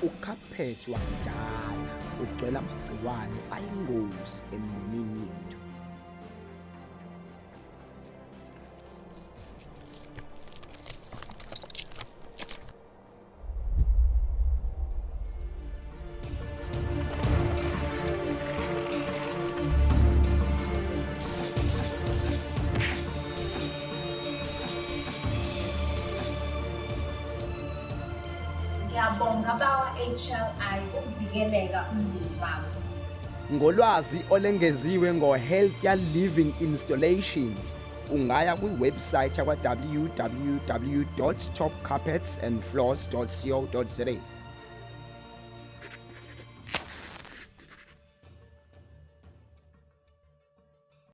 ukhaphethi wakudala ugcwele amagciwane ayingozi emndenini yethu. Ngiyabonga bawa-HLI ukuvikeleka umndeni wakho. Ngolwazi olengeziwe ngo-Healthier Living Installations, ungaya kwiwebsite yakwa www.topcarpetsandfloors.co.za.